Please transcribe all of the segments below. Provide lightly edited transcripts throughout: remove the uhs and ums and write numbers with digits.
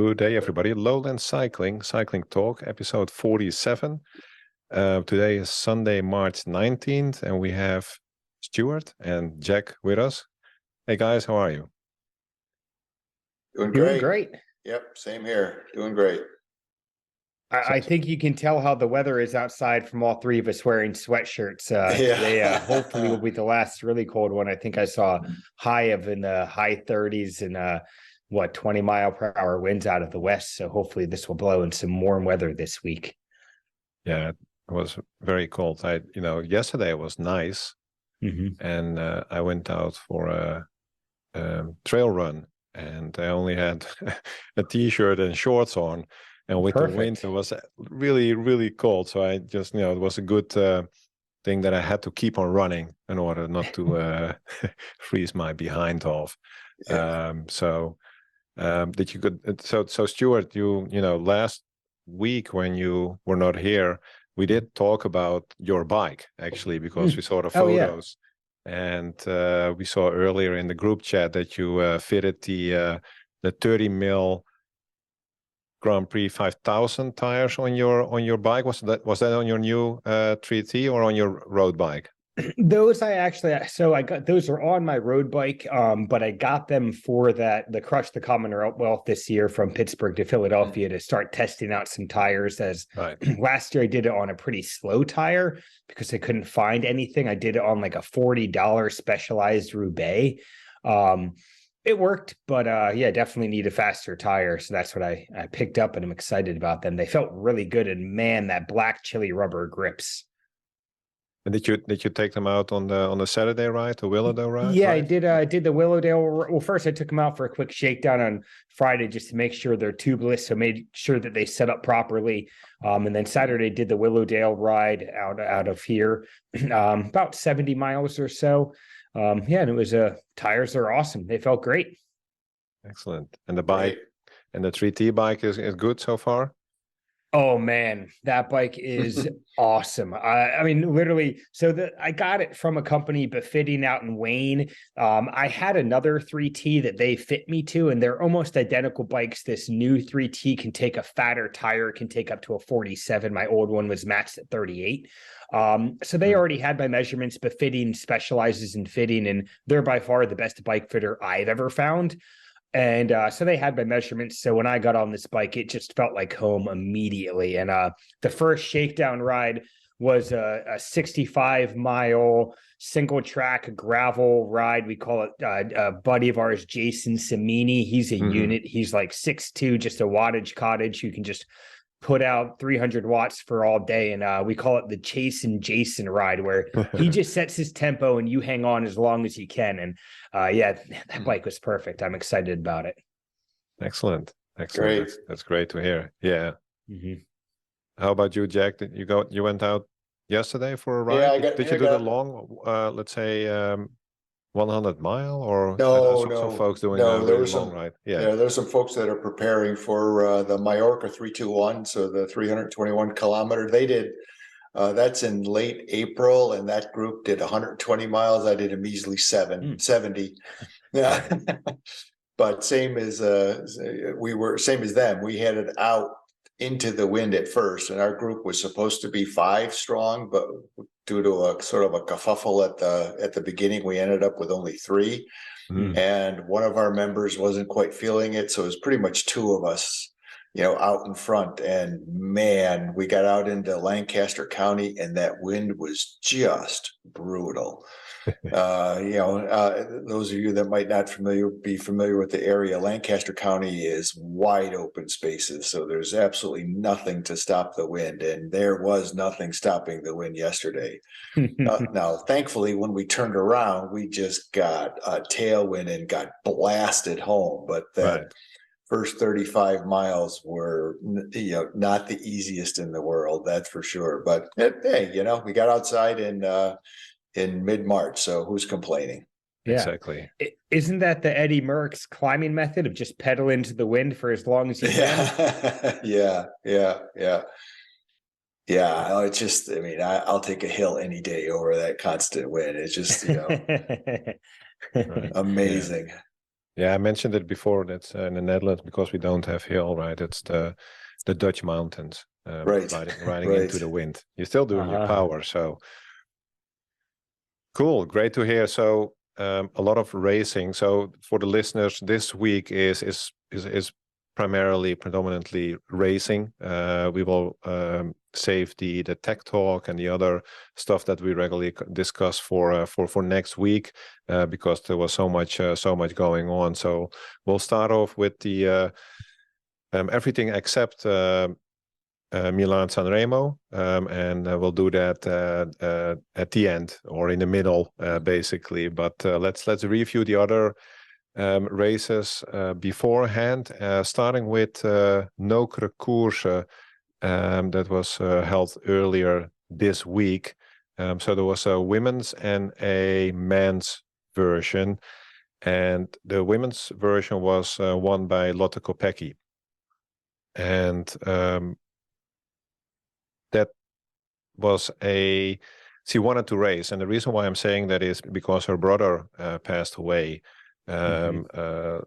Good day, everybody. Lowland Cycling Talk, episode 47. Today is Sunday, March 19th, and we have Stuart and Jack with us. Hey, guys, how are you? Doing Doing great. great. Yep, same here. Doing great. I think you can tell how the weather is outside from all three of us wearing sweatshirts. Today, hopefully, will be the last really cold one. I think I saw high of in the high 30s and 20-mile-per-hour winds out of the west. So hopefully, this will blow in some warm weather this week. Yeah, it was very cold. Yesterday was nice, and I went out for a trail run, and I only had a t-shirt and shorts on. And with the wind, it was really, really cold. So I just, it was a good thing that I had to keep on running in order not to freeze my behind off. Yeah. So Stuart, last week when you were not here, we did talk about your bike actually, because we saw the photos, and we saw earlier in the group chat that you fitted the 30 mil Grand Prix 5000 tires on your bike. Was that on your new 3T or on your road bike? Those I got those are on my road bike, but I got them for the Crush the Commonwealth this year from Pittsburgh to Philadelphia to start testing out some tires. As last year I did it on a pretty slow tire because I couldn't find anything. I did it on like a $40 Specialized Roubaix. It worked, but definitely need a faster tire. So that's what I picked up, and I'm excited about them. They felt really good, and man, that black chili rubber grips. And did you take them out on the Saturday ride, the Willowdale ride? Yeah, right? I did the Willowdale. Well, first I took them out for a quick shakedown on Friday just to make sure they're tubeless, so made sure that they set up properly. And then Saturday did the Willowdale ride out of here, about 70 miles or so. And it was tires are awesome. They felt great. Excellent. And the bike and the 3T bike is good so far? Oh man, that bike is awesome. I mean, literally, I got it from a company befitting out in Wayne. I had another 3T that they fit me to, and they're almost identical bikes. This new 3T can take a fatter tire, can take up to a 47. My old one was matched at 38. So they already had my measurements. Befitting specializes in fitting, and they're by far the best bike fitter I've ever found. And so they had my measurements. So when I got on this bike, it just felt like home immediately. And the first shakedown ride was a 65-mile single track gravel ride. We call it a buddy of ours, Jason Samini. He's a unit. He's like 6'2", just a wattage cottage. You can just put out 300 watts for all day. And we call it the Chase and Jason ride, where he just sets his tempo and you hang on as long as you can. And that bike was perfect. I'm excited about it. Excellent. That's great to hear. Yeah. How about you, Jack? You went out yesterday for a ride? Did you do the long, let's say 100 mile, or some folks doing a really long ride? There's some folks that are preparing for the Mallorca 321, so the 321 kilometer. They did that's in late April, and that group did 120 miles. I did a measly 70. Yeah. But same as them. We headed out into the wind at first, and our group was supposed to be 5 strong, but due to a sort of a kerfuffle at the beginning, we ended up with only 3. And one of our members wasn't quite feeling it, so it was pretty much 2 of us, out in front. And man, we got out into Lancaster County, and that wind was just brutal. Those of you that might not be familiar with the area, Lancaster County is wide open spaces, so there's absolutely nothing to stop the wind, and there was nothing stopping the wind yesterday. Now, thankfully, when we turned around, we just got a tailwind and got blasted home. But that first 35 miles were, not the easiest in the world, that's for sure. But hey, we got outside in mid-March, so who's complaining? Yeah, exactly. Isn't that the Eddie Merckx climbing method of just pedal into the wind for as long as you can? Yeah. It's just, I'll take a hill any day over that constant wind. It's just, amazing. Yeah, I mentioned it before. That's in the Netherlands because we don't have hill, right? It's the Dutch mountains, Right. riding Right. into the wind. You're still doing your power, so cool. Great to hear. So a lot of racing. So for the listeners, this week is predominantly racing. We will save the tech talk and the other stuff that we regularly discuss for next week because there was so much going on. So we'll start off with the everything except Milan San Remo, and we'll do that at the end or in the middle, basically. But let's review the other races beforehand, starting with Nokere Koerse that was held earlier this week. So there was a women's and a men's version, and the women's version was won by Lotte Kopecki. And that was she wanted to race, and the reason why I'm saying that is because her brother passed away a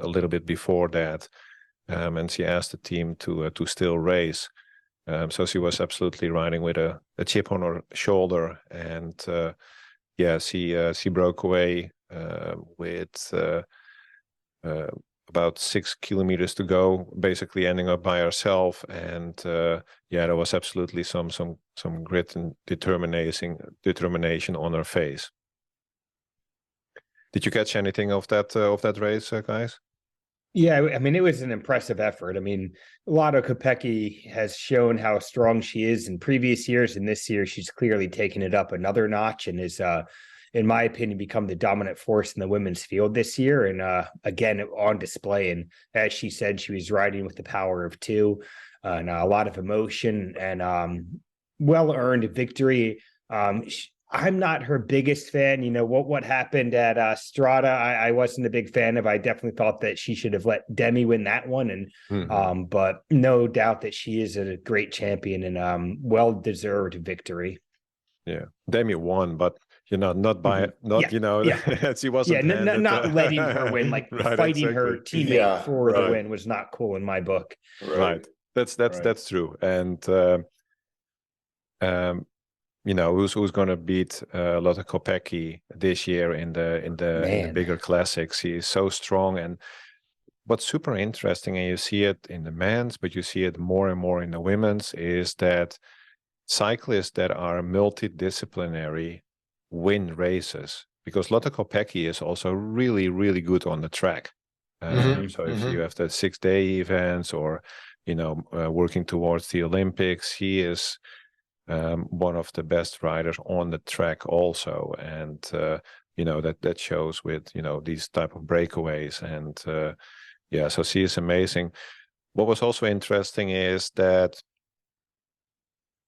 little bit before that, and she asked the team to still race. So she was absolutely riding with a chip on her shoulder, and she broke away with about 6 kilometers to go, basically ending up by herself. And there was absolutely some grit and determination on her face. Did you catch anything of that race, guys? Yeah, I mean, it was an impressive effort. I mean, Lotte Koepecki has shown how strong she is in previous years, and this year she's clearly taken it up another notch and is, in my opinion, become the dominant force in the women's field this year. And again, on display. And as she said, she was riding with the power of two, and a lot of emotion and well-earned victory. I'm not her biggest fan. You know, what happened at Strada, I wasn't a big fan of. I definitely thought that she should have let Demi win that one. And but no doubt that she is a great champion and well-deserved victory. Yeah, Demi won, but not by she wasn't not letting her win, like right, fighting her teammate for the win was not cool in my book. Right. That's true. And who's going to beat Lotte Koepecki this year in the bigger classics? He is so strong. And what's super interesting, and you see it in the men's, but you see it more and more in the women's, is that cyclists that are multidisciplinary win races, because Lotte Koepecki is also really, really good on the track. So if you have the 6-day events or working towards the Olympics, he is one of the best riders on the track also. And that shows with these type of breakaways. And so she is amazing. What was also interesting is that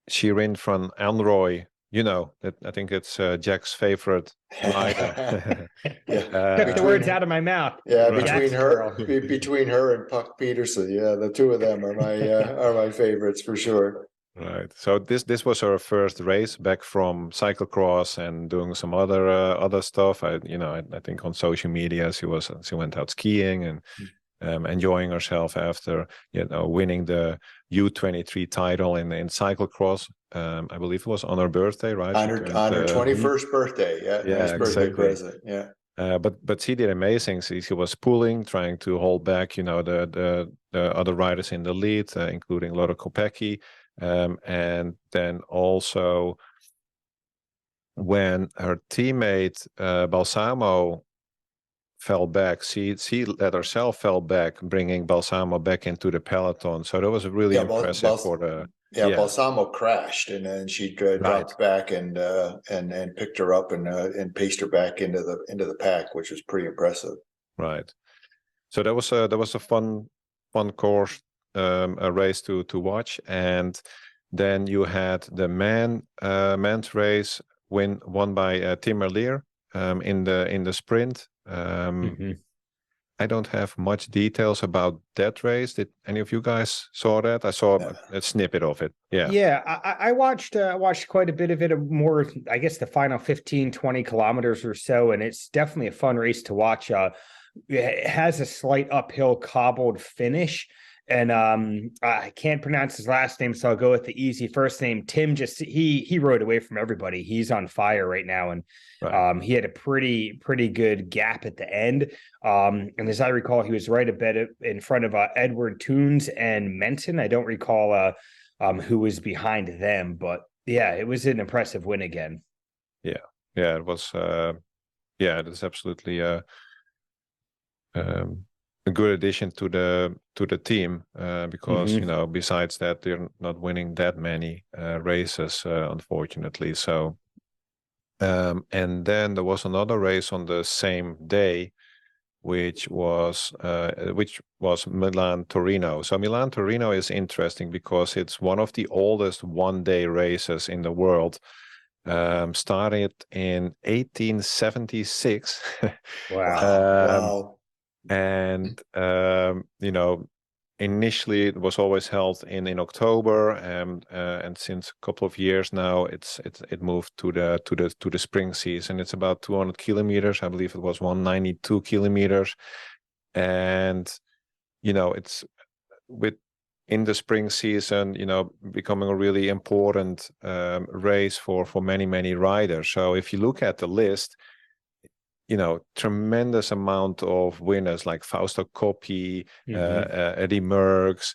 Shirin from Anrooij, that I think it's Jack's favorite rider. Took the words out of my mouth. Yeah, between her and Puck Peterson, the two of them are my favorites for sure. Right. So this was her first race back from cyclocross and doing some other stuff. I think on social media she went out skiing and enjoying herself after winning the U23 title in cyclocross. I believe it was on her birthday, right? On her 21st birthday. Nice birthday present. Yeah. But she did amazing. She was pulling, trying to hold back, the other riders in the lead, including Lotte Koepecki. And then also when her teammate Balsamo fell back, she let herself fell back, bringing Balsamo back into the peloton. So that was really impressive for the. Balsamo crashed, and then she dropped back and picked her up and paced her back into the pack, which was pretty impressive. Right. So that was a fun course, a race to watch. And then you had the men's race won by Tim Merlier in the sprint. I don't have much details about that race. Did any of you guys saw that? I saw a snippet of it. Yeah, I watched quite a bit of it, more, I guess, the final 15-20 kilometers or so, and it's definitely a fun race to watch. it has a slight uphill cobbled finish. And I can't pronounce his last name, so I'll go with the easy first name. Tim he rode away from everybody. He's on fire right now, and he had a pretty good gap at the end. And as I recall, he was right a bit in front of Edward Toons and Menton. I don't recall who was behind them, but yeah, it was an impressive win again. Yeah, it was. It is absolutely a good addition to the team because besides that, they're not winning that many races, unfortunately. So, and then there was another race on the same day, which was Milan Torino. So Milan Torino is interesting because it's one of the oldest one-day races in the world. Started in 1876. Wow. And initially it was always held in October, and since a couple of years now it moved to the spring season. It's about 200 kilometers. I believe it was 192 kilometers, and it's in the spring season, becoming a really important race for many riders. So if you look at the list, tremendous amount of winners like Fausto Coppi, Eddie Merckx,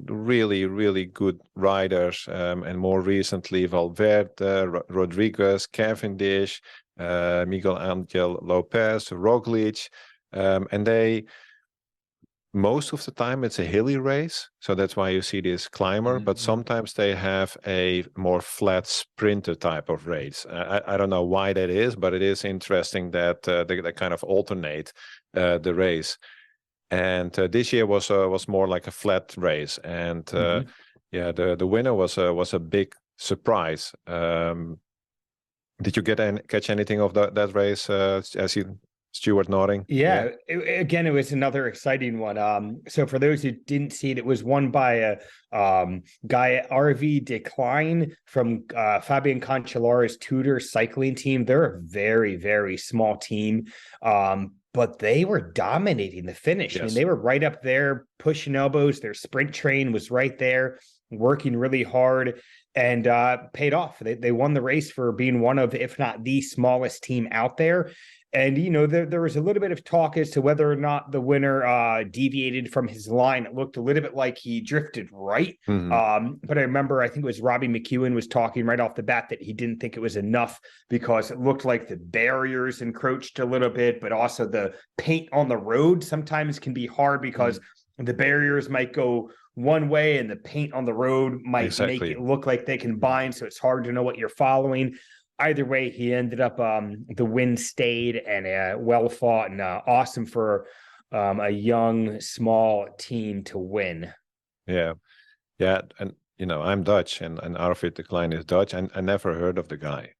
really good riders, and more recently Valverde, Rodriguez, Cavendish, Miguel Angel Lopez, Roglic, and most of the time it's a hilly race, so that's why you see this climber, but sometimes they have a more flat sprinter type of race. I don't know why that is, but it is interesting that they kind of alternate the race. And this year was more like a flat race, and the winner was a big surprise. Did you catch anything of that race as you... Stuart nodding. Yeah. Again, it was another exciting one. So for those who didn't see it, it was won by a guy at RV Decline from Fabian Cancellara's Tudor cycling team. They're a very, very small team, but they were dominating the finish. Yes. I mean, they were right up there, pushing elbows. Their sprint train was right there, working really hard, and paid off. They won the race for being one of, if not the smallest team out there. And, there was a little bit of talk as to whether or not the winner deviated from his line. It looked a little bit like he drifted right. But I remember, I think it was Robbie McEwen was talking right off the bat that he didn't think it was enough because it looked like the barriers encroached a little bit, but also the paint on the road sometimes can be hard because the barriers might go one way and the paint on the road might make it look like they can bind. So it's hard to know what you're following. Either way, he ended up, the win stayed, and well fought, and awesome for a young, small team to win. Yeah. And, I'm Dutch, and Arvid de Klein is Dutch. I never heard of the guy.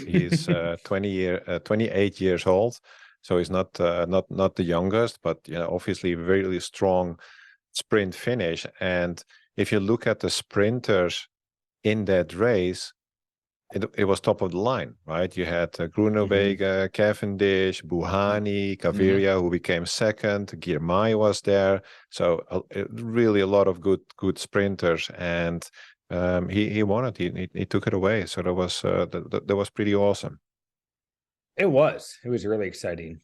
He's 28 years old, so he's not the youngest, but, obviously really strong sprint finish. And if you look at the sprinters in that race, it was top of the line, right? You had Groenewegen, Cavendish, Buhani, Gaviria, who became second. Girmay was there. So really a lot of good sprinters, and he won it. He took it away. So that was pretty awesome. It was really exciting.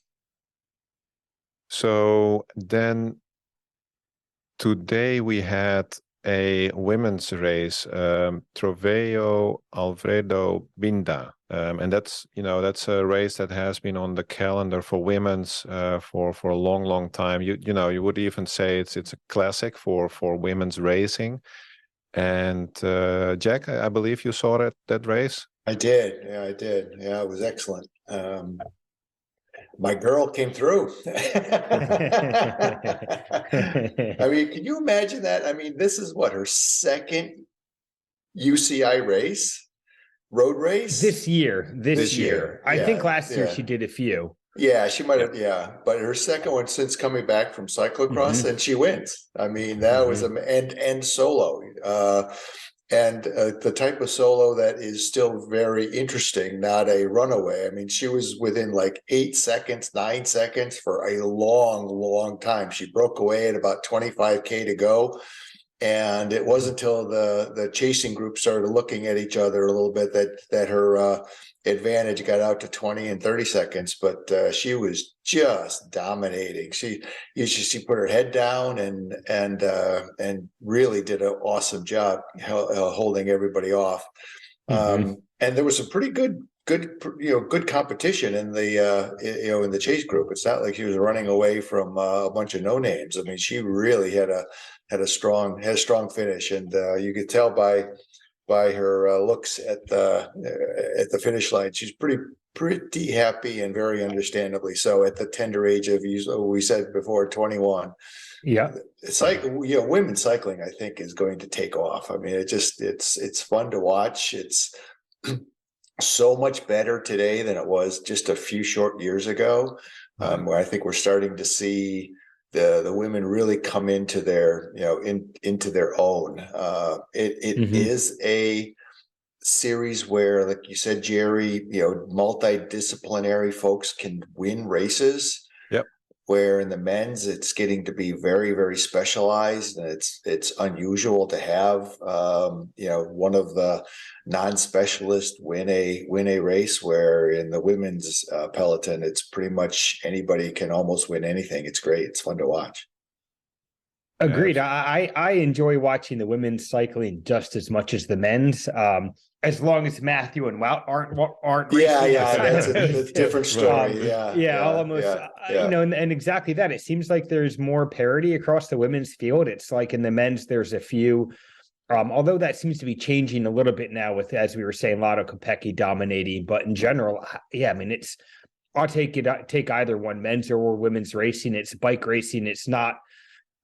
So then today we had a women's race, Trofeo Alfredo Binda, and that's a race that has been on the calendar for women's for a long time. You would even say it's a classic for women's racing. And Jack, I believe you saw that race. I did. Yeah, I did. Yeah, it was excellent. My girl came through. I mean, can you imagine that? I mean, this is what, her second UCI road race? This year. I think last year she did a few. Yeah, she might have. Yeah, but her second one since coming back from cyclocross, and she wins. I mean, that was and solo. and the type of solo that is still very interesting, not a runaway. I mean, she was within like 8 seconds, 9 seconds for a long, long time. She broke away at about 25K to go. And it wasn't until the chasing group started looking at each other a little bit that her advantage got out to 20 and 30 seconds. But she was just dominating. She put her head down and really did an awesome job holding everybody off. And there was some pretty good competition in the in the chase group. It's not like she was running away from a bunch of no names. I mean, she really had a strong finish, and you could tell by her looks at the finish line, she's pretty happy, and very understandably so, at the tender age of, we said before, 21. Yeah, it's like, women's cycling, I think, is going to take off. I mean, it's fun to watch. It's so much better today than it was just a few short years ago, where I think we're starting to see the women really come into their into their own. It is a series where, like you said, Jerry, multidisciplinary folks can win races. Yep. Where in the men's, it's getting to be very, very specialized, and it's unusual to have one of the non-specialists win a race. Where in the women's peloton, it's pretty much anybody can almost win anything. It's great. It's fun to watch. Agreed. I enjoy watching the women's cycling just as much as the men's. As long as Matthew and Wout aren't racing. That's a different story. And exactly that. It seems like there's more parity across the women's field. It's like in the men's, there's a few, although that seems to be changing a little bit now with, as we were saying, Lotte Kopecki dominating. But in general, I mean, I'll take either one, men's or women's racing. It's bike racing. It's not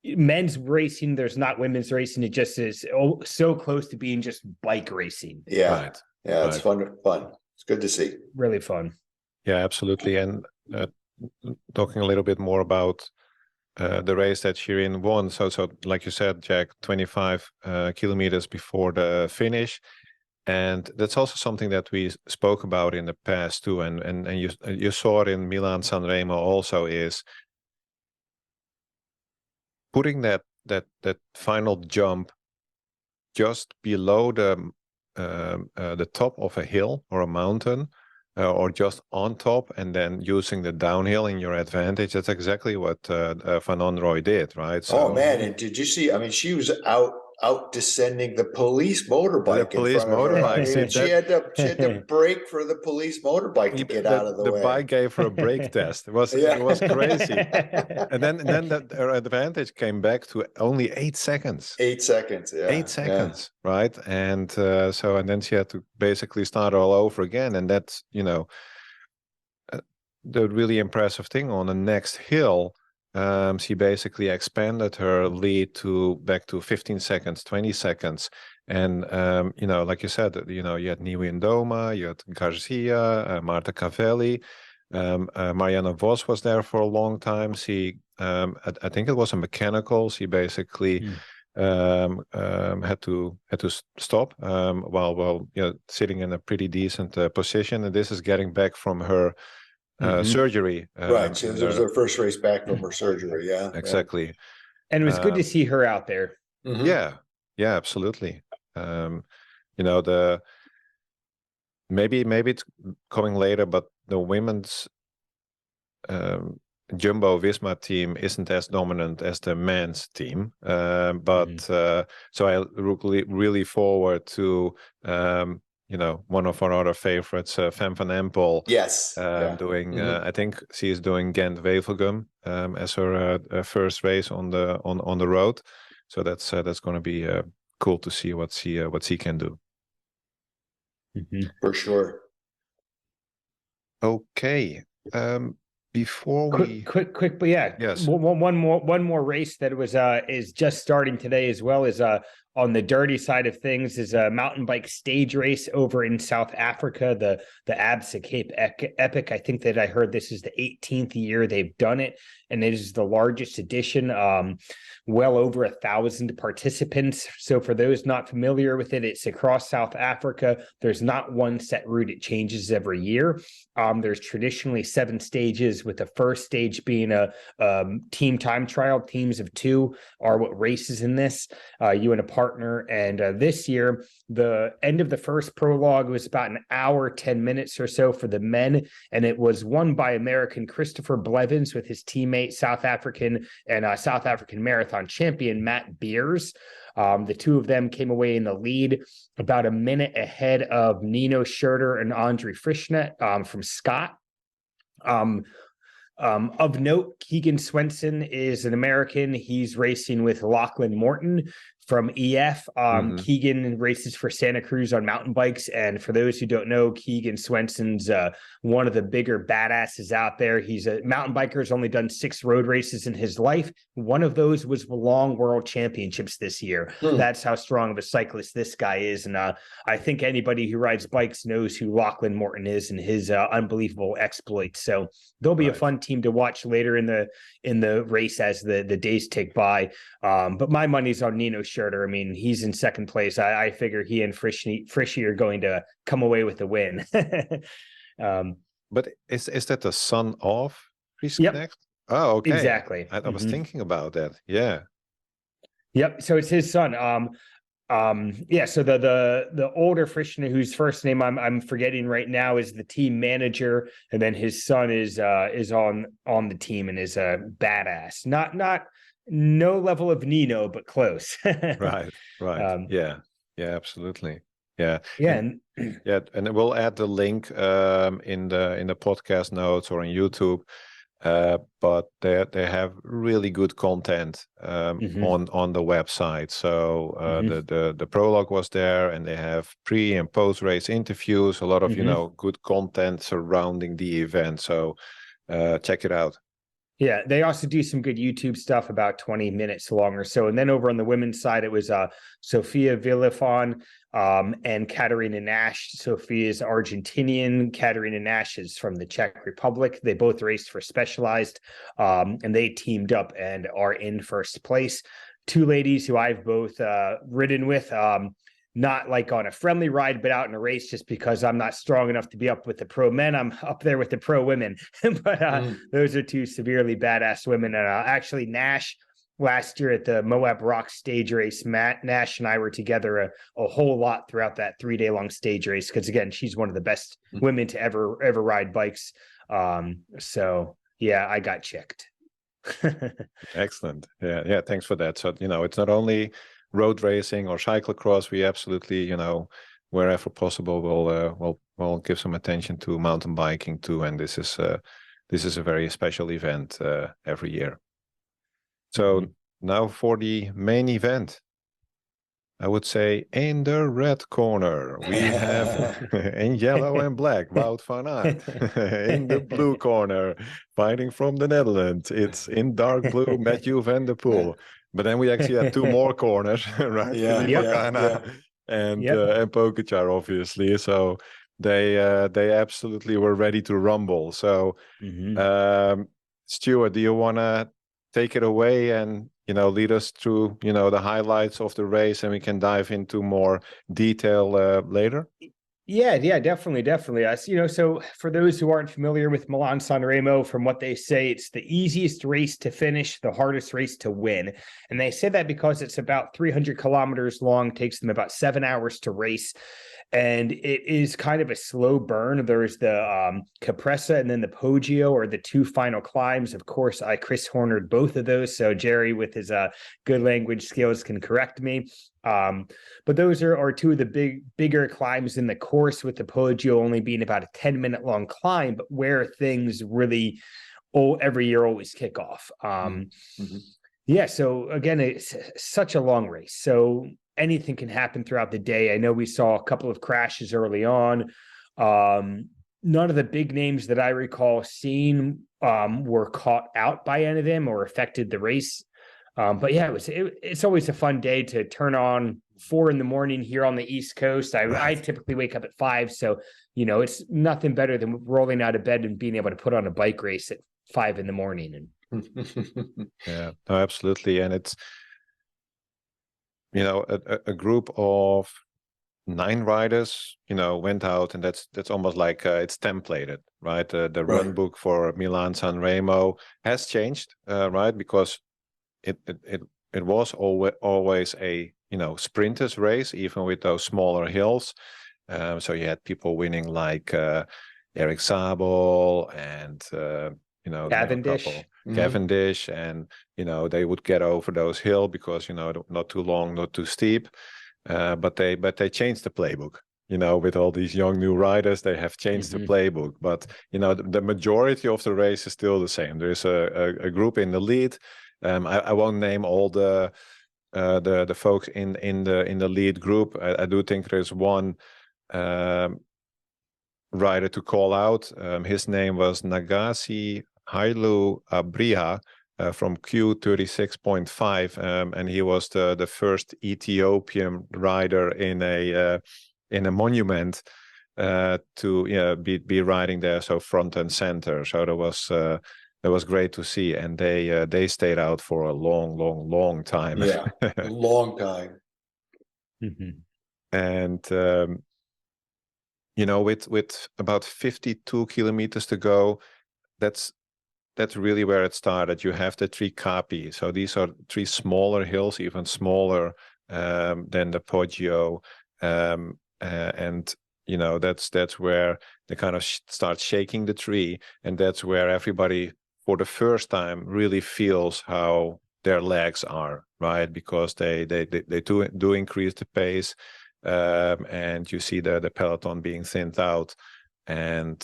men's racing. There's not women's racing. It just is so close to being just bike racing. Yeah. Right. Yeah. It's fun. It's good to see. Really fun. Yeah, absolutely. And talking a little bit more about the race that Shirin won. So like you said, Jack, 25 kilometers before the finish. And that's also something that we spoke about in the past too. And you saw it in Milan San Remo also, is putting that final jump just below the top of a hill or a mountain, or just on top, and then using the downhill in your advantage. That's exactly what Van Anrooij did, right? So, oh man, and did you see? I mean, she was out descending the police motorbike. She had to brake for the police motorbike to get out of the way. The bike gave her a brake test. It was crazy. And then her advantage came back to only 8 seconds. 8 seconds, yeah. 8 seconds, right? And and then she had to basically start all over again. And that's the really impressive thing. On the next hill, she basically expanded her lead back to 15 seconds, 20 seconds. And, like you said, you had Nieuwe Ndoma, you had Garcia, Marta Cavelli, Marianne Vos was there for a long time. She, I think it was a mechanical. She basically had to stop while sitting in a pretty decent position. And this is getting back from her surgery. Right. So it was her first race back from her surgery. Yeah, exactly. Yeah. And it was good to see her out there. Yeah, absolutely. Maybe it's coming later, but the women's Jumbo Visma team isn't as dominant as the men's team. So I really forward to one of our other favorites, Fem van Empel. Yes. Doing, I think she is doing Ghent-Wevelgem as her first race on the road. So that's going to be cool to see what she can do. For sure. Okay. Before quick, but yeah, yes. One more race that was is just starting today as well, is on the dirty side of things is a mountain bike stage race over in South Africa, the Absa Cape Epic. I think that I heard this is the 18th year they've done it, and it is the largest edition, well over 1,000 participants. So for those not familiar with it, it's across South Africa. There's not one set route. It changes every year. There's traditionally 7 stages, with the first stage being a team time trial. Teams of 2 are what races in this, you and a partner. And this year, the end of the first prologue was about an hour, 10 minutes or so for the men. And it was won by American Christopher Blevins with his teammate, South African marathon champion, Matt Beers. The two of them came away in the lead, about a minute ahead of Nino Schurter and Andre Frischnet from Scott. Of note, Keegan Swenson is an American. He's racing with Lachlan Morton from EF. Keegan races for Santa Cruz on mountain bikes. And for those who don't know, Keegan Swenson's one of the bigger badasses out there. He's a mountain biker, has only done 6 road races in his life. One of those was the Long World Championships this year. That's how strong of a cyclist this guy is. And I think anybody who rides bikes knows who Lachlan Morton is and his unbelievable exploits. So there'll be a fun team to watch later in the race as the days tick by. But my money's on Nino Schurter. I mean, he's in second place. I figure he and Frischi are going to come away with the win. But is that the son of Frischknecht? Yep. Oh, okay. Exactly. I was thinking about that. Yeah. Yep. So it's his son. So the older Frischner, whose first name I'm forgetting right now, is the team manager, and then his son is on the team and is a badass. Not no level of Nino, but close. Right. Yeah, absolutely. Yeah. And we'll add the link in the podcast notes or on YouTube. But they have really good content on the website. So the prologue was there, and they have pre and post race interviews, a lot of good content surrounding the event. So check it out. Yeah, they also do some good YouTube stuff, about 20 minutes long or so. And then over on the women's side, it was Sophia Villafon and Katarina Nash. Sophia is Argentinian. Katarina Nash is from the Czech Republic. They both raced for Specialized, and they teamed up and are in first place. 2 ladies who I've both ridden with, not like on a friendly ride, but out in a race, just because I'm not strong enough to be up with the pro men. I'm up there with the pro women. But those are 2 severely badass women. And actually, Nash, last year at the Moab Rock stage race, Nash and I were together a whole lot throughout that 3-day long stage race, because again, she's one of the best women to ever ride bikes. So yeah, I got checked. Excellent. Yeah. Thanks for that. So it's not only road racing or cyclocross. We absolutely, wherever possible, we'll give some attention to mountain biking too. And this is a very special event every year. So now for the main event, I would say in the red corner, we have in yellow and black, Wout van Aert. In the blue corner, fighting from the Netherlands, it's in dark blue, Mathieu van der Poel. But then we actually have 2 more corners, right? And Pogačar, obviously. So they absolutely were ready to rumble. So, Stuart, do you want to take it away and lead us through the highlights of the race, and we can dive into more detail later? Yeah, definitely. So for those who aren't familiar with Milan San Remo, from what they say, it's the easiest race to finish, the hardest race to win. And they say that because it's about 300 kilometers long, takes them about 7 hours to race. And it is kind of a slow burn. There's the Koerse and then the Poggio, or the 2 final climbs. Of course, I Chris Hornered both of those, so Jerry with his good language skills can correct me. But those are 2 of the bigger climbs in the course, with the Poggio only being about a 10-minute long climb, but where things really every year always kick off. Yeah, so again, it's such a long race. So anything can happen throughout the day. I know we saw a couple of crashes early on. None of the big names that I recall seeing were caught out by any of them or affected the race. But yeah, it's always a fun day to turn on 4 a.m. here on the East Coast. I typically wake up at 5. So, it's nothing better than rolling out of bed and being able to put on a bike race at 5 a.m. And yeah, no, absolutely. And it's, a group of 9 riders, went out, and that's almost like it's templated, right? The run book for Milan San Remo has changed, right? Because it was always a sprinters race, even with those smaller hills. So you had people winning like Eric Sabel and Cavendish. Cavendish, and they would get over those hills because not too long, not too steep. But they changed the playbook. With all these young new riders, they have changed the playbook. But the majority of the race is still the same. There is a group in the lead. I won't name all the folks in the lead group. I do think there is one rider to call out. His name was Nagasi Hailu Abriha. From Q36.5, and he was the first Ethiopian rider in a monument to be riding there, so front and center. So that was great to see, and they stayed out for a long time. Yeah, long time. And with about 52 kilometers to go, that's really where it started. You have the 3 Capi. So these are 3 smaller hills, even smaller than the Poggio. And, that's where they kind of start shaking the tree. And that's where everybody, for the first time, really feels how their legs are, right? Because they do increase the pace. And you see the peloton being thinned out. And,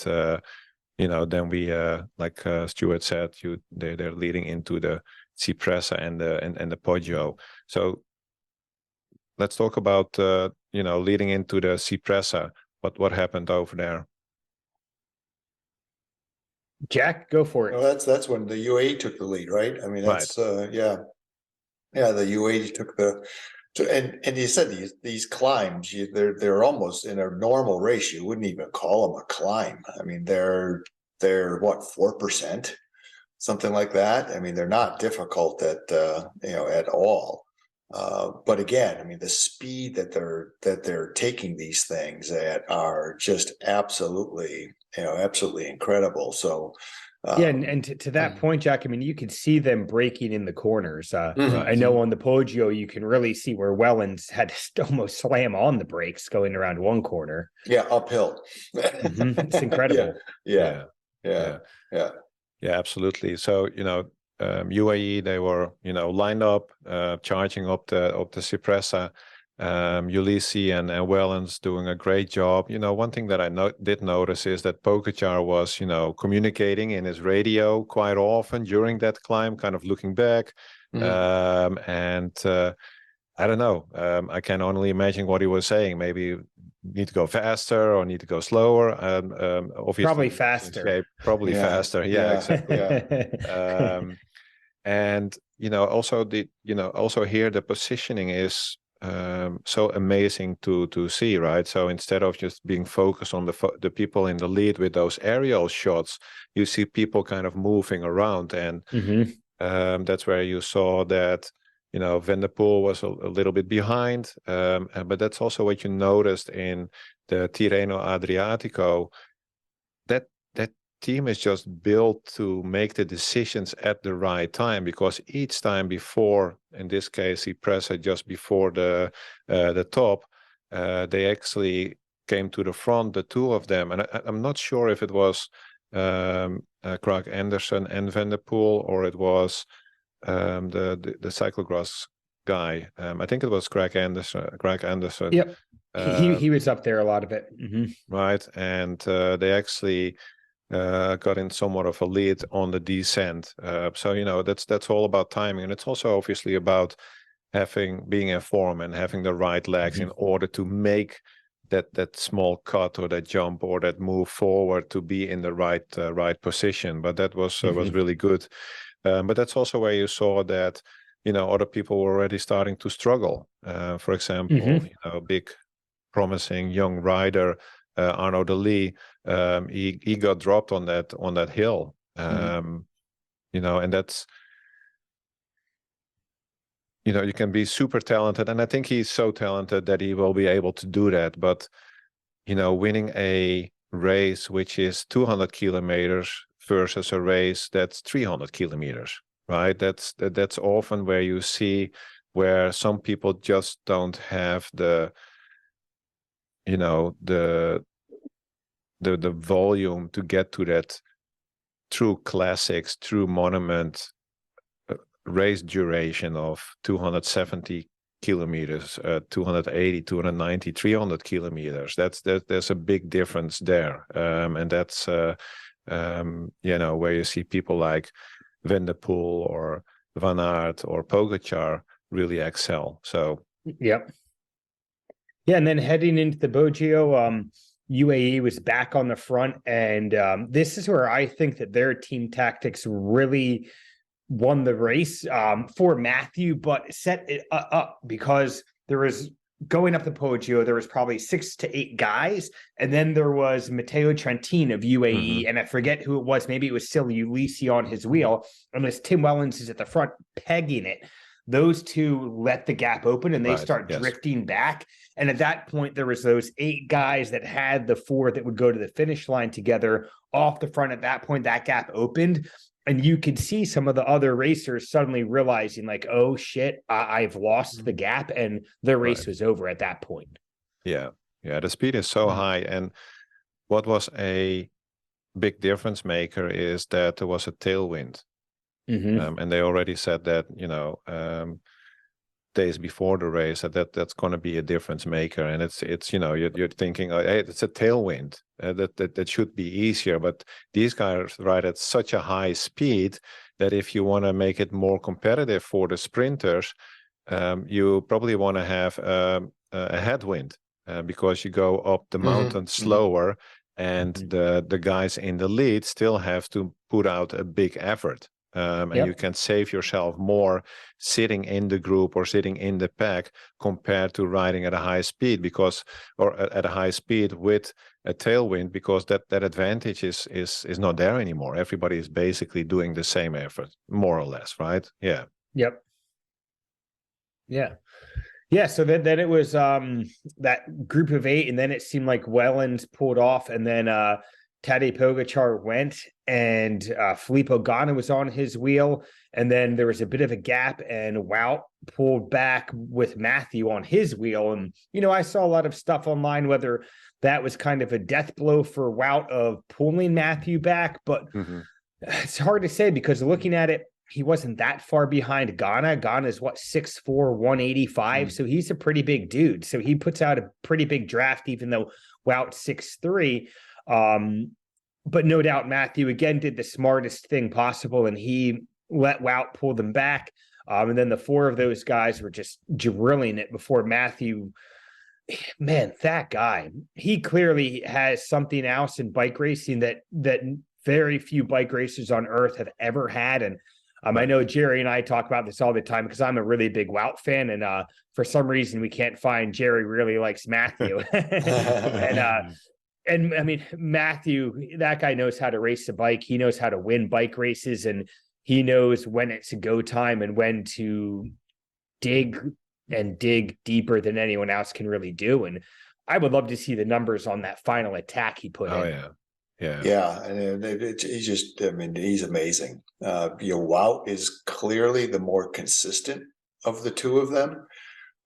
then we, like Stuart said, they're leading into the Cipressa and the Poggio. So let's talk about leading into the Cipressa. What happened over there? Jack, go for it. Well, that's when the UAE took the lead, right? I mean, that's yeah. The UAE took and you said these climbs, they're almost in a normal race. You wouldn't even call them a climb. I mean, they're what, 4%, something like that. I mean, they're not difficult at all. But again, I mean, the speed that they're taking these things at are just absolutely incredible. So. And to that point, Jack, I mean, you could see them breaking in the corners. I know on the Poggio, you can really see where Wellens had to almost slam on the brakes going around one corner. Yeah, uphill. It's incredible. Yeah, absolutely. So UAE, they were lined up, charging up the Cipressa. Ulisi and Wellens doing a great job. One thing that I did notice is that Pogačar was, communicating in his radio quite often during that climb, kind of looking back. And I don't know. I can only imagine what he was saying. Maybe need to go faster or need to go slower. Obviously, probably faster. Probably faster. Yeah, exactly. And also here the positioning is so amazing to see, right? So instead of just being focused on the people in the lead with those aerial shots, you see people kind of moving around, and that's where you saw that Van der Poel was a little bit behind, but that's also what you noticed in the Tirreno Adriatico. That team is just built to make the decisions at the right time, because each time before, in this case, Cipressa just before the top, they actually came to the front, the 2 of them, and I'm not sure if it was Krag Andersen and Van der Poel, or it was the cyclocross guy. I think it was Krag Andersen. Yep. He was up there a lot of it. Right, and they actually got in somewhat of a lead on the descent. So that's all about timing, and it's also obviously about being in form and having the right legs in order to make that small cut or that jump or that move forward to be in the right position. But that was really good. But that's also where you saw that other people were already starting to struggle. For example, big promising young rider Arnaud de Lee, he got dropped on that hill. And that's, you can be super talented, and I think he's so talented that he will be able to do that. But winning a race which is 200 kilometers versus a race that's 300 kilometers, right? That's often where you see where some people just don't have the volume to get to that true classics, true monument race duration of 270 kilometers, 280, 290, 300 kilometers. There's a big difference there. And that's, where you see people like Van der Poel or Van Aert or Pogacar really excel. So, yep. Yeah. And then heading into the Poggio, UAE was back on the front. And this is where I think that their team tactics really won the race for Matthew, but set it up because there was going up the Poggio, there was probably 6 to 8 guys. And then there was Matteo Trentin of UAE. And I forget who it was. Maybe it was still Ulisi on his wheel. And as Tim Wellens is at the front pegging it, those two let the gap open and they start drifting back. And at that point, there was those 8 guys that had the 4 that would go to the finish line together off the front. At that point, that gap opened. And you could see some of the other racers suddenly realizing like, oh shit, I've lost the gap, and the race was over at that point. Yeah. The speed is so high. And what was a big difference maker is that there was a tailwind. And they already said that, days before the race that's going to be a difference maker. And it's you're thinking, hey, it's a tailwind, that should be easier. But these guys ride at such a high speed that if you want to make it more competitive for the sprinters, you probably want to have a headwind because you go up the mountain slower, and the guys in the lead still have to put out a big effort. And you can save yourself more sitting in the group or sitting in the pack compared to riding at a high speed at a high speed with a tailwind, because that advantage is not there anymore. Everybody is basically doing the same effort, more or less, right? Yeah. Yep. Yeah. So then it was that group of 8, and then it seemed like Wellens pulled off, and then Tadej Pogacar went, and Filippo Ganna was on his wheel, and then there was a bit of a gap, and Wout pulled back with Matthew on his wheel. And I saw a lot of stuff online whether that was kind of a death blow for Wout of pulling Matthew back, but it's hard to say because looking at it, he wasn't that far behind Ganna. Ganna's 6'4", 185, so he's a pretty big dude. So he puts out a pretty big draft, even though Wout's 6'3". But no doubt Matthew again did the smartest thing possible, and he let Wout pull them back. And then the 4 of those guys were just drilling it before Matthew. Man, that guy, he clearly has something else in bike racing that very few bike racers on earth have ever had. And I know Jerry and I talk about this all the time because I'm a really big Wout fan, and for some reason we can't find Jerry really likes Matthew. And I mean, Matthew, that guy knows how to race a bike. He knows how to win bike races, and he knows when it's a go time and when to dig deeper than anyone else can really do. And I would love to see the numbers on that final attack he put in. Yeah. And he's amazing. Wout is clearly the more consistent of the two of them,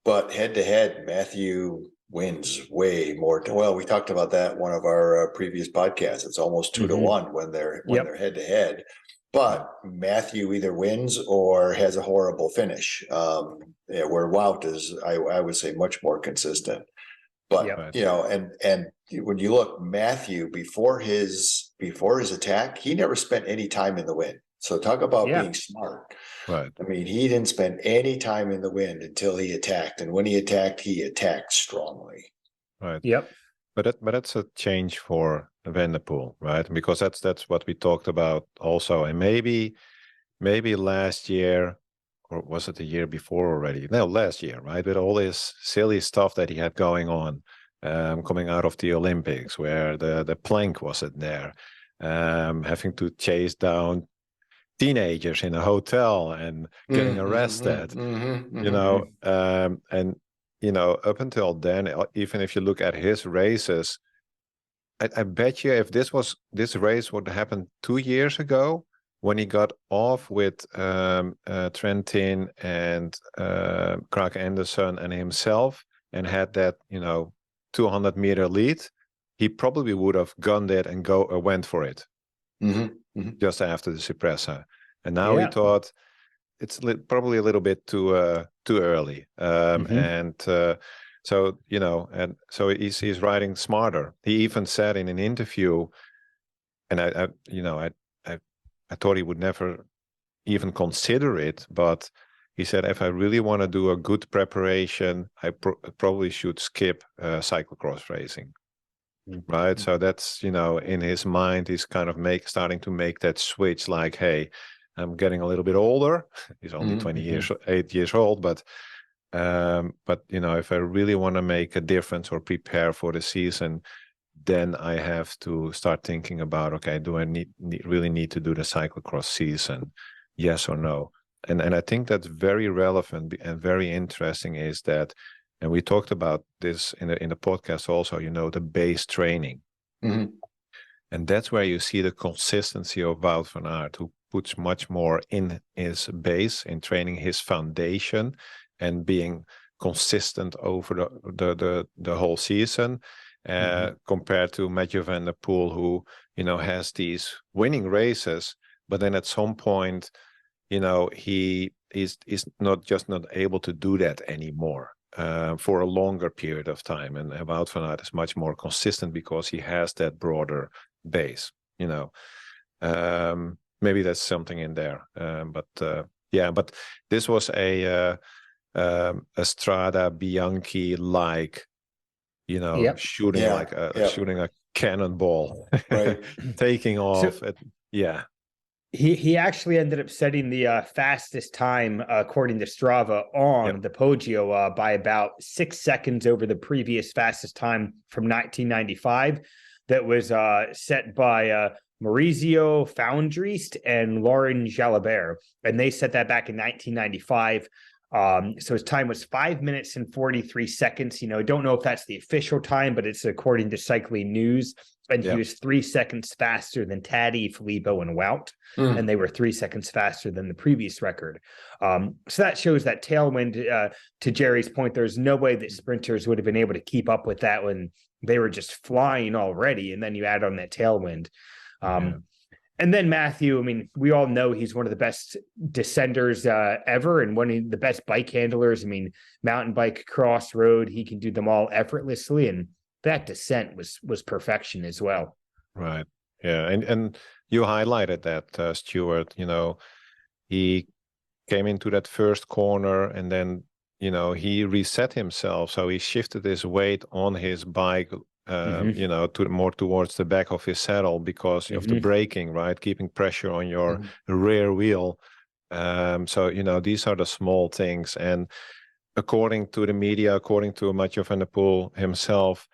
but head to head, Matthew wins way more. Well, we talked about that one of our previous podcasts. It's almost 2 to 1 when they're head to head. But Matthew either wins or has a horrible finish. Where Wout is, I would say, much more consistent. But and when you look, Matthew before his attack, he never spent any time in the wind. So talk about being smart. Right. I mean, he didn't spend any time in the wind until he attacked, and when he attacked strongly. Right. Yep. But that's a change for Van der Poel, right? Because that's what we talked about also, and maybe last year or was it the year before already? No, last year, right? With all this silly stuff that he had going on, coming out of the Olympics, where the plank wasn't there, having to chase down teenagers in a hotel and getting arrested, and up until then, even if you look at his races, I bet you if this race would happen 2 years ago, when he got off with Trentin and Krake Anderson and himself, and had that 200-meter lead, he probably would have gunned it and went for it just after the Cipressa. And now he thought it's probably a little bit too early, and so he's riding smarter. He even said in an interview, and I thought he would never even consider it, but he said, if I really want to do a good preparation, I probably should skip cyclocross racing. Right. So that's, in his mind, he's kind of starting to make that switch, like, hey, I'm getting a little bit older. He's only 8 years old, but if I really want to make a difference or prepare for the season, then I have to start thinking about, okay, do I really need to do the cyclocross season? Yes or no? And I think that's very relevant and very interesting, is that, and we talked about this in the podcast also, the base training. And that's where you see the consistency of Wout van Aert, who puts much more in his base, in training his foundation and being consistent over the whole season, compared to Mathieu van der Poel, who, has these winning races, but then at some point, he is not able to do that anymore for a longer period of time. And Wout van Aert is much more consistent because he has that broader base. Maybe there's something in there, but this was a Strada Bianchi like, shooting shooting a cannonball, right? Taking off. He actually ended up setting the fastest time, according to Strava, on the Poggio by about 6 seconds over the previous fastest time from 1995. That was set by Maurizio Foundrist and Lauren Jalabert, and they set that back in 1995. So his time was 5 minutes and 43 seconds. Don't know if that's the official time, but it's according to Cycling News. And he was 3 seconds faster than Taddy, Filippo, and Wout. And they were 3 seconds faster than the previous record. So that shows that tailwind. To Jerry's point, there's no way that sprinters would have been able to keep up with that when they were just flying already. And then you add on that tailwind. And then Matthew, we all know he's one of the best descenders ever, and one of the best bike handlers. Mountain bike, cross, road, he can do them all effortlessly. And that descent was perfection as well. Right. Yeah. And you highlighted that, Stuart, he came into that first corner, and then, he reset himself. So he shifted his weight on his bike, to more towards the back of his saddle because of the braking, right? Keeping pressure on your rear wheel. So, these are the small things. And according to the media, according to Mathieu van der Poel himself,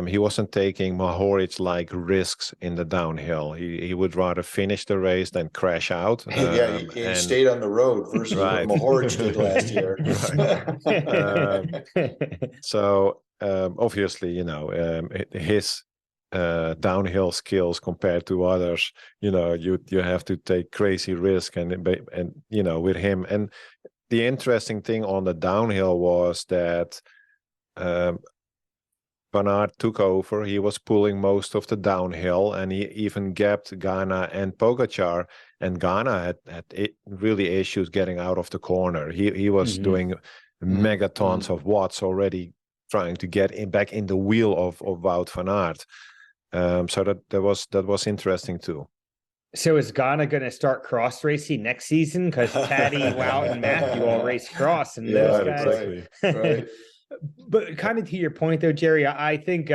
he wasn't taking Mohoric-like risks in the downhill. He would rather finish the race than crash out. He stayed on the road versus what Mohoric did last year. So obviously, his downhill skills compared to others, you have to take crazy risk, and with him. And the interesting thing on the downhill was that Van Aert took over. He was pulling most of the downhill, and he even gapped Ghana and Pogacar. And Ghana had really issues getting out of the corner. He was doing megatons of watts already, trying to get back in the wheel of Wout van Aert. So that was interesting too. So is Ghana going to start cross racing next season? Because Taddy, Wout, and Matthew all race cross, and those guys. Right. But kind of to your point, though, Jerry, I think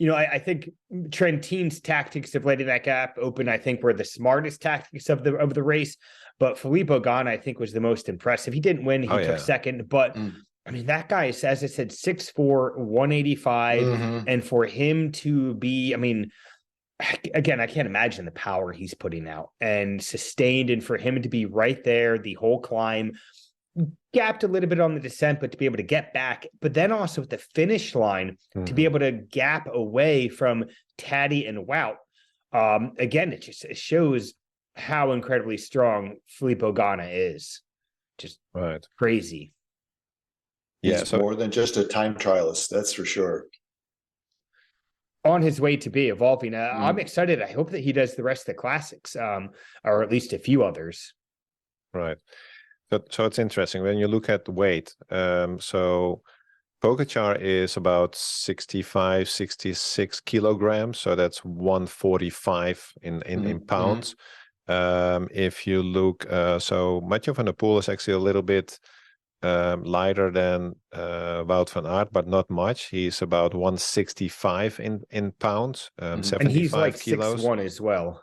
I think Trentine's tactics of letting that gap open, I think, were the smartest tactics of the race. But Filippo Ganna, I think, was the most impressive. He didn't win; he took second. But I mean, that guy is, as I said, 6'4", 185, and for him to be, I mean, again, I can't imagine the power he's putting out and sustained, and for him to be right there the whole climb. Gapped a little bit on the descent, but to be able to get back, but then also at the finish line to be able to gap away from Taddy and Wout. Again, it shows how incredibly strong Filippo Ganna is. Just crazy. He's more than just a time trialist, that's for sure. On his way to be evolving. I'm excited. I hope that he does the rest of the classics, or at least a few others. Right. So it's interesting when you look at the weight. So Pogacar is about 65, 66 kilograms. So that's 145 in pounds. If you look, so Mathieu van der Poel is actually a little bit lighter than Wout van Aert, but not much. He's about 165 in pounds, 75 and he's like kilos. 6'1" as well.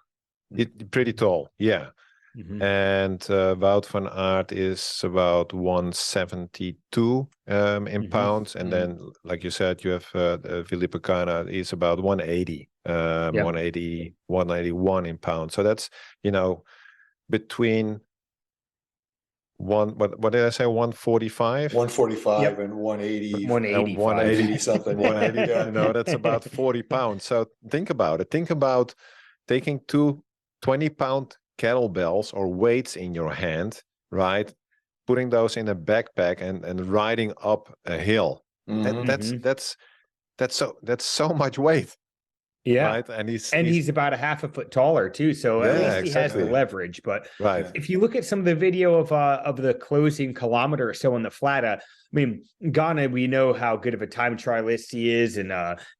Pretty tall, yeah. And Wout van Aert is about 172 in pounds, and then, like you said, you have Filippo Ganna is about 180, 180, 181 in pounds. So that's between what did I say? 145, 145, and 180, 180 something. 180. That's about 40 pounds. So think about it. Think about taking 20-pound kettlebells or weights in your hand, right? Putting those in a backpack and riding up a hill. That's so much weight. Yeah. Right. And he's about a half a foot taller too. So at least he has the leverage. But if you look at some of the video of the closing kilometer or so on the flat, I mean, Ganna, we know how good of a time trialist he is and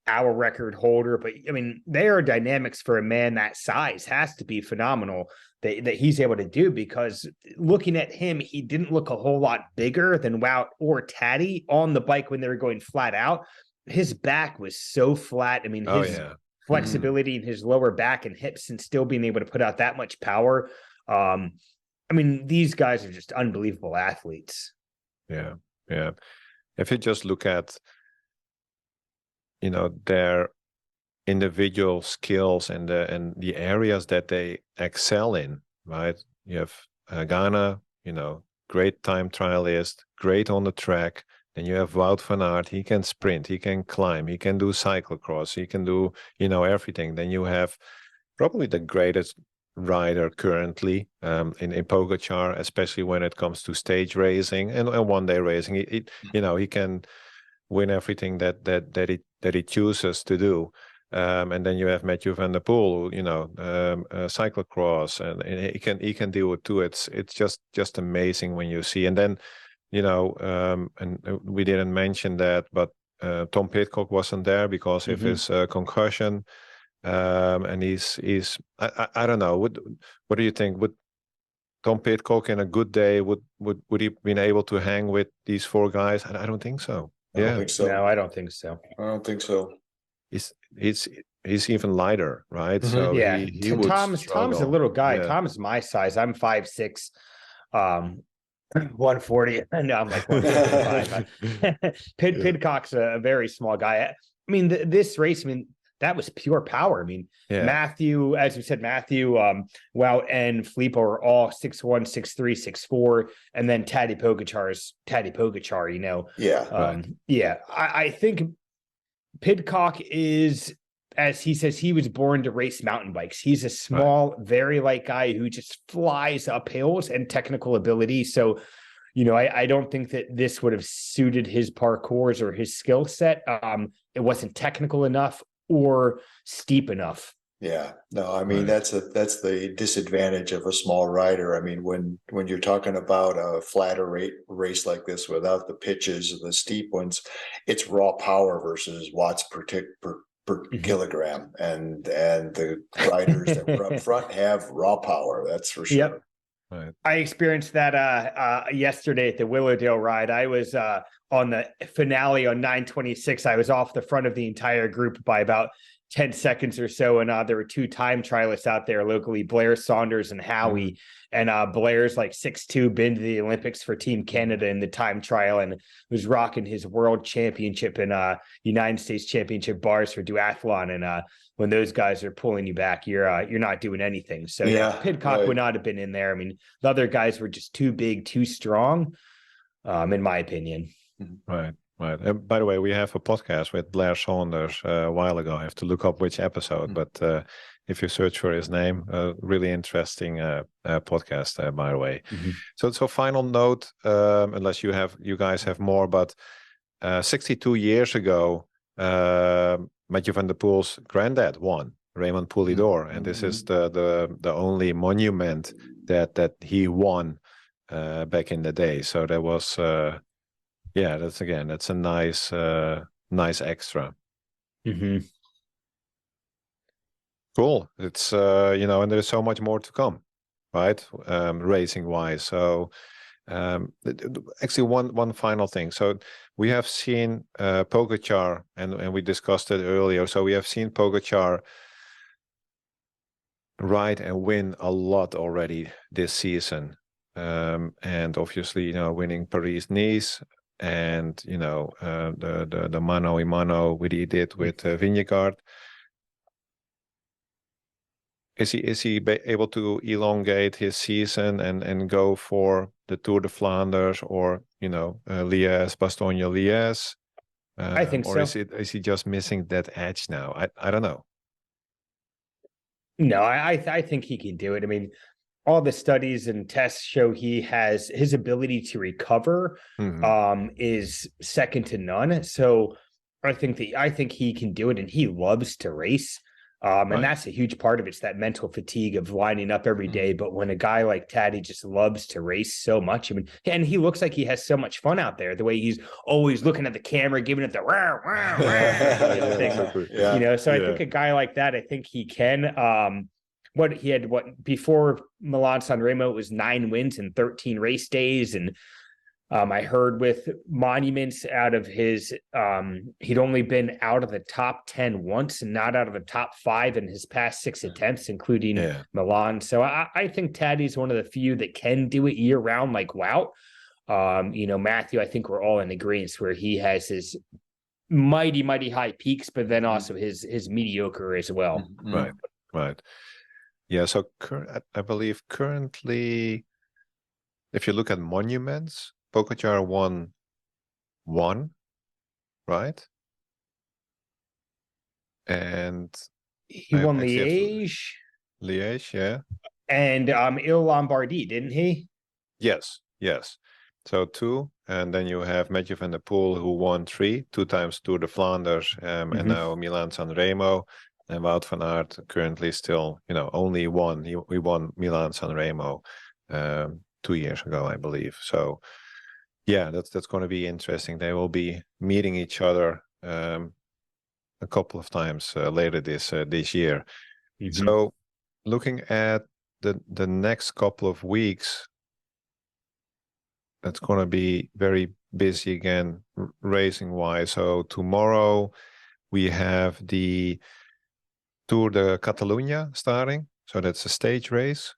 hour record holder. But I mean, aerodynamics for a man that size has to be phenomenal that he's able to do, because looking at him, he didn't look a whole lot bigger than Wout or Taddy on the bike when they were going flat out. His back was so flat. I mean, his flexibility in his lower back and hips and still being able to put out that much power. I mean, these guys are just unbelievable athletes. Yeah. If you just look at, their individual skills and the areas that they excel in, right? You have Ganna, great time trialist, great on the track. Then you have Wout van Aert. He can sprint, he can climb, he can do cyclocross, he can do, everything. Then you have probably the greatest rider currently in Pogacar, especially when it comes to stage racing and one-day racing. He can win everything that he chooses to do. And then you have Mathieu van der Poel, cyclocross, and he can do it too. It's just amazing when you see. And then and we didn't mention that, but Tom Pidcock wasn't there because of his concussion. And he's I don't know. What do you think? Would Tom Pidcock in a good day would he been able to hang with these four guys? I don't think so. I don't think so. No, I don't think so. I don't think so. He's even lighter, right? So he would Tom's a little guy. Yeah. Tom's my size. I'm 5'6", 140. No, I'm like 155. Pidcock's a very small guy. I mean, this race, that was pure power. I mean, Matthew, as we said, Wout and Filippo are all 6'1", 6'3", 6'4", and then Taddy Pogacar's Taddy Pogacar, I think Pidcock is, as he says, he was born to race mountain bikes. He's a small, very light guy who just flies up hills and technical ability. So, I don't think that this would have suited his parcours or his skill set. It wasn't technical enough or steep enough. Yeah, no, I mean, that's the disadvantage of a small rider. I mean, when you're talking about a flatter race like this without the pitches, the steep ones, it's raw power versus watts per kilogram, and the riders that were up front have raw power. That's for sure. Right. I experienced that yesterday at the Willowdale ride. I was on the finale on 9:26. I was off the front of the entire group by about 10 seconds or so. And there were 2 time trialists out there locally, Blair Saunders and Howie. And Blair's like 6'2", been to the Olympics for Team Canada in the time trial and was rocking his world championship and United States championship bars for duathlon. And when those guys are pulling you back, you're not doing anything. So Pidcock would not have been in there. I mean, the other guys were just too big, too strong, in my opinion. Right. Right. And by the way, we have a podcast with Blair Saunders a while ago. I have to look up which episode, but if you search for his name, really interesting podcast, by the way. So final note, unless you guys have more, but 62 years ago, Mathieu van der Poel's granddad won, Raymond Poulidor, and this is the only monument that he won back in the day. So there was. That's a nice extra. Cool. It's and there's so much more to come, right? Racing wise. So actually one final thing. So we have seen Pogačar and we discussed it earlier. So we have seen Pogačar ride and win a lot already this season. And obviously, winning Paris-Nice. And the mano a mano what he did with Vingegaard. Is he able to elongate his season and go for the Tour de Flanders or Liège, Bastogne-Liège? I think or so. Is he just missing that edge now? I don't know. No, I think he can do it. I mean, all the studies and tests show he has his ability to recover is second to none. So I think he can do it, and he loves to race. And that's a huge part of it. It's that mental fatigue of lining up every day. But when a guy like Taddy just loves to race so much, I mean, and he looks like he has so much fun out there, the way he's always looking at the camera, giving it the rah, rah, rah, thing. So I think a guy like that, I think he can. Before Milan San Remo, it was 9 wins and 13 race days. And I heard with monuments out of his, he'd only been out of the top 10 once and not out of the top 5 in his past 6 attempts, including Milan. So I think Taddy's one of the few that can do it year round like Wout. Matthew, I think we're all in agreement where he has his mighty, mighty high peaks, but then also his mediocre as well. Right. Yeah, so I believe currently, if you look at monuments, Pogačar won 1, right? And he won Liège. Liège, yeah. And Il Lombardy, didn't he? Yes. So 2, and then you have Mathieu van der Poel who won 3, 2 times Tour de Flanders, and now Milan San Remo. And Wout van Aert currently still, only won. We won Milan San Remo 2 years ago, I believe. So, yeah, that's going to be interesting. They will be meeting each other a couple of times later this year. So, looking at the next couple of weeks, that's going to be very busy again, racing-wise. So tomorrow we have the Tour de Catalunya starting. So that's a stage race.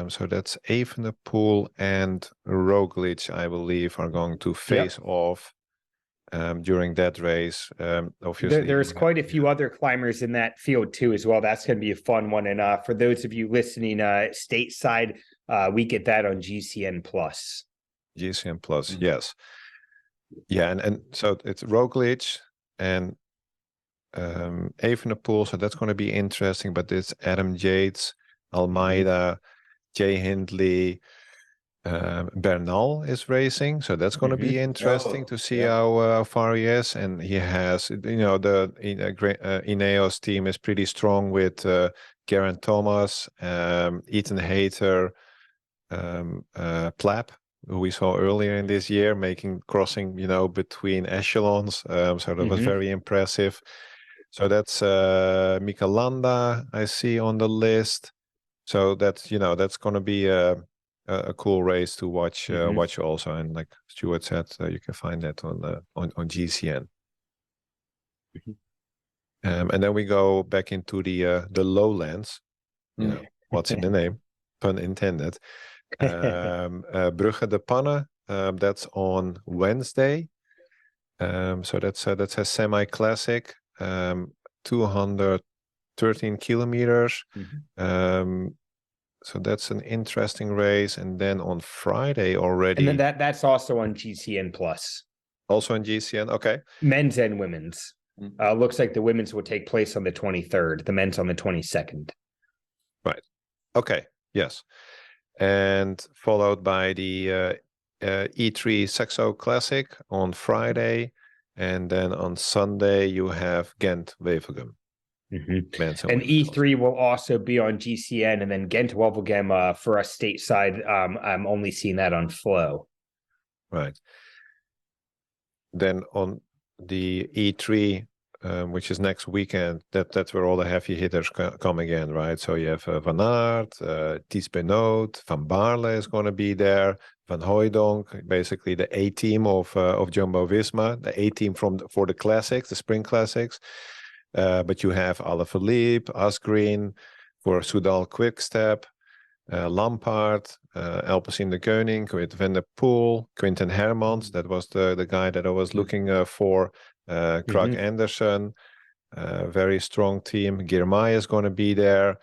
So that's Evenepoel and Roglic, I believe, are going to face off during that race. Obviously, there's quite a few other climbers in that field too, as well. That's going to be a fun one. And for those of you listening stateside, we get that on GCN Plus. GCN Plus, yes. Yeah, and so it's Roglic and Evenepoel, so that's going to be interesting. But it's Adam Yates, Almeida, Jay Hindley, Bernal is racing, so that's going to be interesting to see how far he is. And he has, the Ineos team is pretty strong with Geraint Thomas, Ethan Hayter, Plapp, who we saw earlier in this year, crossing, between echelons. So that was very impressive. So that's Mikel Landa I see on the list. So that's, that's going to be a a cool race to watch. Watch also, and like Stuart said, you can find that on GCN. And then we go back into the lowlands. You know what's in the name, pun intended. Brugge de Panne. That's on Wednesday. So that's a semi-classic. 213 kilometers. So that's an interesting race. And then on Friday already. And then that's also on GCN Plus. Also on GCN. Okay. Men's and women's. Looks like the women's will take place on the 23rd. The men's on the 22nd. Right. Okay. Yes. And followed by the E3 Saxo Classic on Friday. And then on Sunday, you have Ghent-Wevelgem. And E3 will also be on GCN, and then Ghent-Wevelgem for us stateside. I'm only seeing that on Flow. Right. Then on the E3, which is next weekend, that's where all the heavy hitters come again, right? So you have Van Aert, Thies Benoot, Van Baarle is going to be there, Van Hooijdonk, basically the A team of Jumbo-Visma, the A team for the classics, the spring classics. But you have Alaphilippe, Asgreen for Soudal Quickstep, Lampaard, Alpecin de Koning with Van der Poel, Quinten Hermans, that was the guy that I was looking for, Krag Andersen, very strong team. Girmay is going to be there.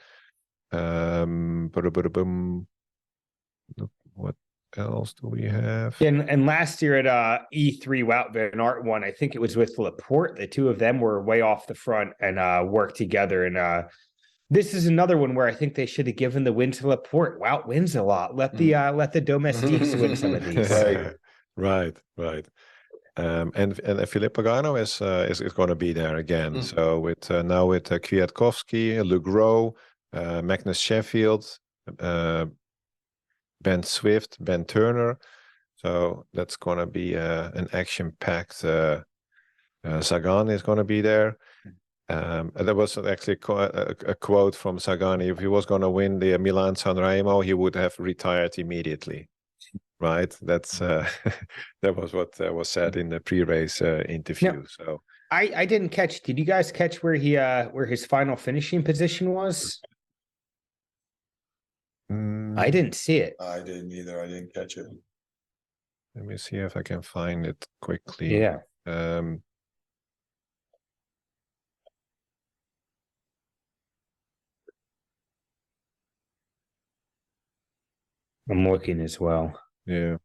What else do we have? And last year at E3 Wout van Aert won, I think it was with Laporte. The two of them were way off the front and worked together. And this is another one where I think they should have given the win to Laporte. Wout wins a lot. Let the domestiques win some of these. Right. And Philippe Pagano is going to be there again. So with Kwiatkowski, Le Gros, Magnus Sheffield, Ben Swift, Ben Turner. So that's going to be an action-packed. Sagan is going to be there. There was actually a quote from Sagan. If he was going to win the Milan San Remo, he would have retired immediately. Right? That's that was what was said in the pre-race interview. No, so I didn't catch. Did you guys catch where his final finishing position was? I didn't see it. I didn't either. I didn't catch it. Let me see if I can find it quickly. Yeah. I'm looking as well. Yeah.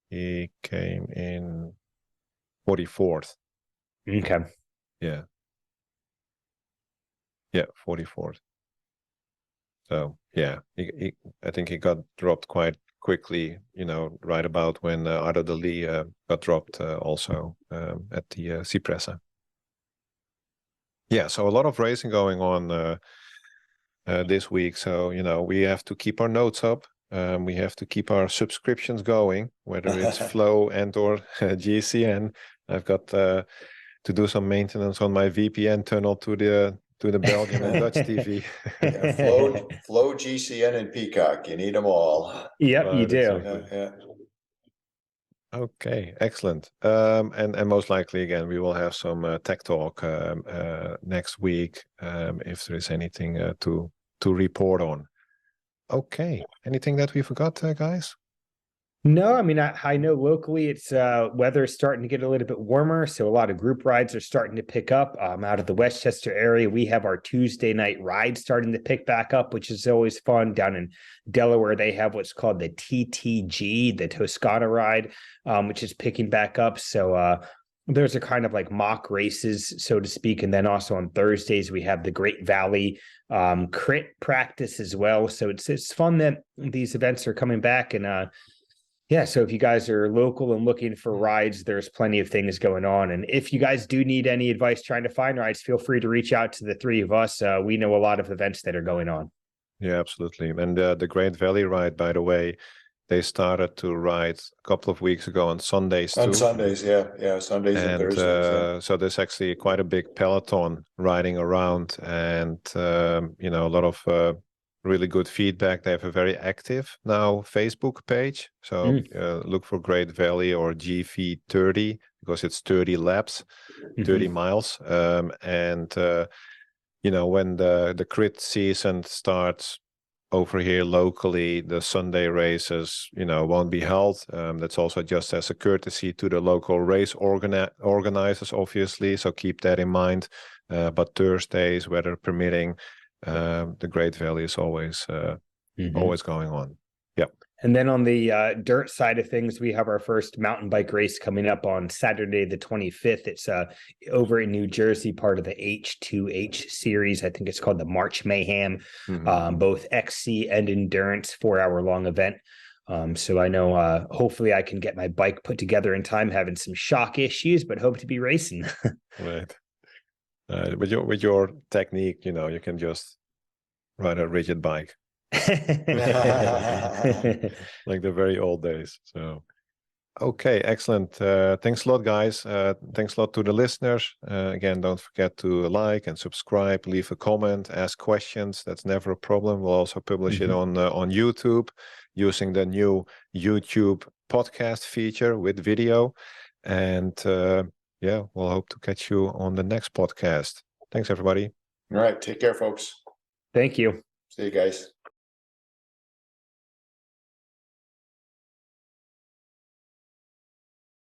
He came in 44th. Okay. Yeah. Yeah, 44th. So yeah, I think he got dropped quite quickly, right about when Ardo Dali got dropped also at the Cipressa. Yeah, so a lot of racing going on this week. So, we have to keep our notes up. We have to keep our subscriptions going, whether it's Flow and or GCN. I've got to do some maintenance on my VPN tunnel to the Belgian and Dutch TV. Yeah, Flow, GCN, and Peacock. You need them all. Yep, right, you do. Exactly. Yeah. Okay, excellent. And most likely, again, we will have some tech talk next week if there is anything to report on. Okay, anything that we forgot, guys? No, I mean, I know locally it's weather is starting to get a little bit warmer, so a lot of group rides are starting to pick up. Out of the Westchester area, we have our Tuesday night ride starting to pick back up, which is always fun. Down in Delaware, they have what's called the TTG, the Toscana ride, which is picking back up. So those are kind of like mock races, so to speak. And then also on Thursdays, we have the Great Valley crit practice as well. So it's fun that these events are coming back. And yeah, so if you guys are local and looking for rides, there's plenty of things going on. And if you guys do need any advice trying to find rides, feel free to reach out to the three of us. We know a lot of events that are going on. Yeah, absolutely. And the Great Valley ride, by the way, they started to ride a couple of weeks ago on Sundays too. On Sundays, yeah, Sundays and Thursdays. So there's actually quite a big peloton riding around, and a lot of really good feedback. They have a very active now Facebook page. So look for Great Valley or GV30 because it's 30 laps, 30 miles. And when the crit season starts over here locally, the Sunday races, won't be held. That's also just as a courtesy to the local race organizers, obviously. So keep that in mind. But Thursdays, weather permitting, the Great Valley is always going on. Yep. And then on the dirt side of things, we have our first mountain bike race coming up on Saturday, the 25th. It's over in New Jersey, part of the H2H series. I think it's called the March Mayhem, both XC and endurance, 4-hour-long event. So I know hopefully I can get my bike put together in time, having some shock issues, but hope to be racing. Right. With your technique, you can just ride a rigid bike. Like the very old days. So okay, excellent. Thanks a lot, guys. Thanks a lot to the listeners. Again, don't forget to like and subscribe, leave a comment, ask questions. That's never a problem. We'll also publish it on YouTube using the new YouTube podcast feature with video. And we'll hope to catch you on the next podcast. Thanks, everybody. All right, take care, folks. Thank you. See you guys.